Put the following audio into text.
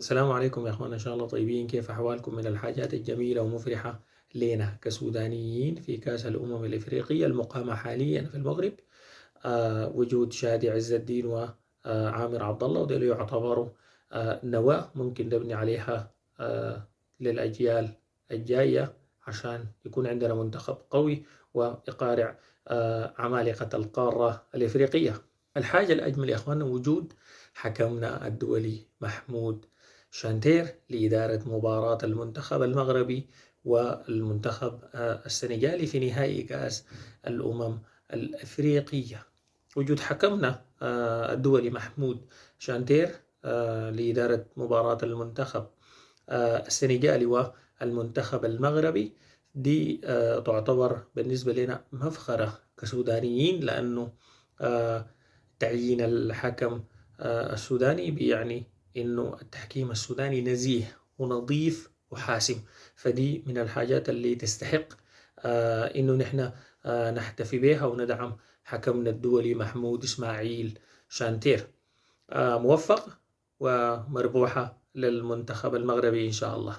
السلام عليكم يا اخوانا، ان شاء الله طيبين. كيف احوالكم؟ من الحاجات الجميله ومفرحه لنا كسودانيين في كاس الامم الافريقيه المقامه حاليا في المغرب، وجود شادي عز الدين وعامر عبد الله، ودول يعتبروا نواه ممكن نبني عليها للاجيال الجايه عشان يكون عندنا منتخب قوي ويقارع عمالقه القاره الافريقيه. الحاجه الاجمل يا اخوانا وجود حكمنا الدولي محمود شانتير لإدارة مباراة المنتخب المغربي والمنتخب السنغالي في نهائي كأس الأمم الأفريقية. وجود حكمنا الدولي محمود شانتير لإدارة مباراة المنتخب السنغالي والمنتخب المغربي دي تعتبر بالنسبة لنا مفخرة كسودانيين، لأنه تعيين الحكم السوداني بيعني إنه التحكيم السوداني نزيه ونظيف وحاسم. فدي من الحاجات اللي تستحق إنه نحن نحتفي بها وندعم حكمنا الدولي محمود إسماعيل شانتير. موفق ومربوحة للمنتخب المغربي إن شاء الله.